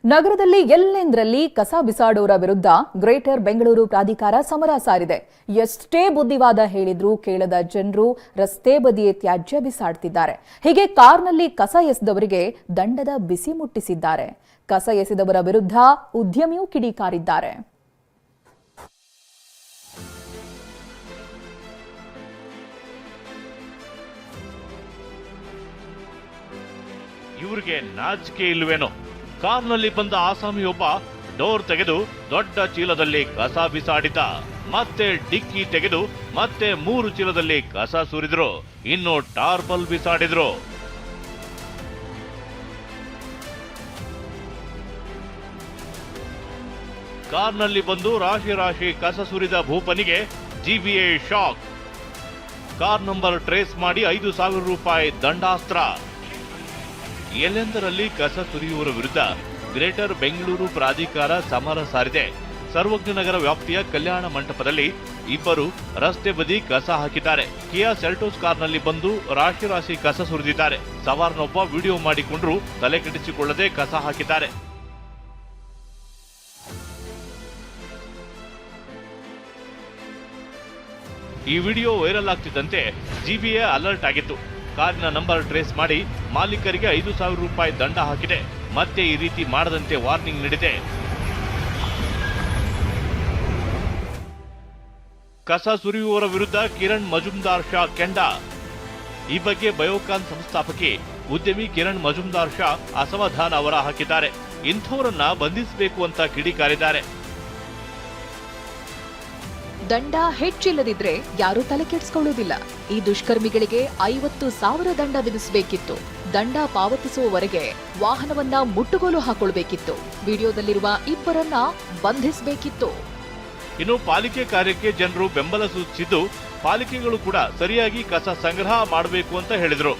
ನಗರದಲ್ಲಿ ಎಲ್ಲೆಂದರಲ್ಲಿ ಕಸ ಬಿಸಾಡೋರ ವಿರುದ್ಧ ಗ್ರೇಟರ್ ಬೆಂಗಳೂರು ಪ್ರಾಧಿಕಾರ ಸಮರ ಸಾರಿದೆ. ಎಷ್ಟೇ ಬುದ್ಧಿವಾದ ಹೇಳಿದ್ರೂ ಕೇಳದ ಜನರು ರಸ್ತೆ ಬದಿಯೇ ತ್ಯಾಜ್ಯ ಬಿಸಾಡ್ತಿದ್ದಾರೆ. ಹೀಗೆ ಕಾರ್ನಲ್ಲಿ ಕಸ ಎಸೆದವರಿಗೆ ದಂಡದ ಬಿಸಿ ಮುಟ್ಟಿಸಿದ್ದಾರೆ. ಕಸ ಎಸೆದವರ ವಿರುದ್ಧ ಉದ್ಯಮಿಯೂ ಕಿಡಿಕಾರಿದ್ದಾರೆ. ಇವರಿಗೆ ನಾಚಿಕೆ ಇಲ್ವೇನೋ? ಕಾರ್ನಲ್ಲಿ ಬಂದ ಆಸಾಮಿಯೊಬ್ಬ ಡೋರ್ ತೆಗೆದು ದೊಡ್ಡ ಚೀಲದಲ್ಲಿ ಕಸ ಬಿಸಾಡಿದ. ಮತ್ತೆ ಡಿಕ್ಕಿ ತೆಗೆದು ಮತ್ತೆ 3 ಚೀಲದಲ್ಲಿ ಕಸ ಸುರಿದ್ರು. ಇನ್ನು ಟಾರ್ಪಲ್ ಬಿಸಾಡಿದ್ರು. ಕಾರ್ನಲ್ಲಿ ಬಂದು ರಾಶಿ ರಾಶಿ ಕಸ ಸುರಿದ ಭೂಪನಿಗೆ GBA shock. Car number trace ಮಾಡಿ 5,000 ರೂಪಾಯಿ ದಂಡಾಸ್ತ್ರ. ಎಲ್ಲೆಂದರಲ್ಲಿ ಕಸ ಸುರಿಯುವವರ ವಿರುದ್ಧ ಗ್ರೇಟರ್ ಬೆಂಗಳೂರು ಪ್ರಾಧಿಕಾರ ಸಮರ ಸಾರಿದೆ. ಸರ್ವಜ್ಞನಗರ ವ್ಯಾಪ್ತಿಯ ಕಲ್ಯಾಣ ಮಂಟಪದಲ್ಲಿ ಇಬ್ಬರು ರಸ್ತೆ ಬದಿ ಕಸ ಹಾಕಿದ್ದಾರೆ. ಕಿಯಾ ಸೆಲ್ಟೋಸ್ ಕಾರ್ನಲ್ಲಿ ಬಂದು ರಾಶಿ ರಾಶಿ ಕಸ ಸುರಿದಿದ್ದಾರೆ. ಸವಾರನೊಬ್ಬ ವಿಡಿಯೋ ಮಾಡಿಕೊಂಡ್ರು ತಲೆ ಕೆಡಿಸಿಕೊಳ್ಳದೆ ಕಸ ಹಾಕಿದ್ದಾರೆ. ಈ ವಿಡಿಯೋ ವೈರಲ್ ಆಗ್ತಿದ್ದಂತೆ ಜಿಬಿಎ ಅಲರ್ಟ್ ಆಗಿತ್ತು. ಕಾರಿನ ನಂಬರ್ ಟ್ರೇಸ್ ಮಾಡಿ ಮಾಲೀಕರಿಗೆ 5,000 ರೂಪಾಯಿ ದಂಡ ಹಾಕಿದೆ. ಮತ್ತೆ ಈ ರೀತಿ ಮಾಡದಂತೆ ವಾರ್ನಿಂಗ್ ನೀಡಿದೆ. ಕಸ ಸುರಿಯುವವರ ವಿರುದ್ಧ ಕಿರಣ್ ಮಜುಮ್ದಾರ್ ಶಾ ಕೆಂಡ. ಈ ಬಗ್ಗೆ ಬಯೋಕಾನ್ ಸಂಸ್ಥಾಪಕಿ ಉದ್ಯಮಿ ಕಿರಣ್ ಮಜುಮ್ದಾರ್ ಶಾ ಅಸಮಾಧಾನ ಅವರ ಹಾಕಿದ್ದಾರೆ. ಇಂಥವರನ್ನ ಬಂಧಿಸಬೇಕು ಅಂತ ಕಿಡಿಕಾರಿದ್ದಾರೆ. ದಂಡ ಹೆಚ್ಚಿಲ್ಲದಿದ್ರೆ ಯಾರೂ ತಲೆ ಕೆಡಿಸಿಕೊಳ್ಳುವುದಿಲ್ಲ. ಈ ದುಷ್ಕರ್ಮಿಗಳಿಗೆ 50,000 ದಂಡ ವಿಧಿಸಬೇಕಿತ್ತು. ದಂಡ ಪಾವತಿಸುವವರೆಗೆ ವಾಹನವನ್ನ ಮುಟ್ಟುಗೋಲು ಹಾಕೊಳ್ಬೇಕಿತ್ತು. ವಿಡಿಯೋದಲ್ಲಿರುವ ಇಬ್ಬರನ್ನ ಬಂಧಿಸಬೇಕಿತ್ತು. ಇನ್ನು ಪಾಲಿಕೆ ಕಾರ್ಯಕ್ಕೆ ಜನರು ಬೆಂಬಲ ಸೂಚಿಸಿದ್ದು ಪಾಲಿಕೆಗಳು ಕೂಡ ಸರಿಯಾಗಿ ಕಸ ಸಂಗ್ರಹ ಮಾಡಬೇಕು ಅಂತ ಹೇಳಿದ್ರು.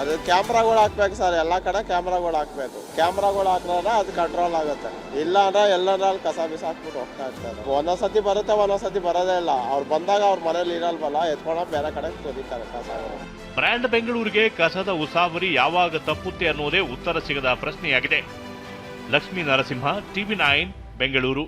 ಅದು ಕ್ಯಾಮ್ರಾಗಳು ಹಾಕ್ಬೇಕು ಸರ್, ಎಲ್ಲ ಕಡೆ ಕ್ಯಾಮ್ರಾಗಳು ಹಾಕ್ಬೇಕು. ಕ್ಯಾಮ್ರಾಗಳು ಹಾಕಿದ್ರೆ ಅದು ಕಂಟ್ರೋಲ್ ಆಗುತ್ತೆ. ಇಲ್ಲ ಅಂದ್ರೆ ಎಲ್ಲರಲ್ಲಿ ಕಸ ಬಿಸಾಕ್ಬಿಟ್ಟು ಹೋಗ್ತಾ ಇರ್ತಾರೆ. ಒಂದೊಂದ್ಸತಿ ಬರುತ್ತೆ, ಒಂದೊಂದ್ಸತಿ ಬರೋದೇ ಇಲ್ಲ. ಅವ್ರು ಬಂದಾಗ ಅವ್ರ ಮನೇಲಿ ಇರಲ್ವಲ್ಲ, ಎತ್ಕೊಂಡ ಬೇರೆ ಕಡೆ ತೊಳಿತಾರೆ ಕಸಗಳು. ಬ್ರ್ಯಾಂಡ್ ಬೆಂಗಳೂರಿಗೆ ಕಸದ ಉಸಾಬರಿ ಯಾವಾಗ ತಪ್ಪುತ್ತೆ ಅನ್ನೋದೇ ಉತ್ತರ ಸಿಗದ ಪ್ರಶ್ನೆಯಾಗಿದೆ. ಲಕ್ಷ್ಮೀ ನರಸಿಂಹ, TV9 ಬೆಂಗಳೂರು.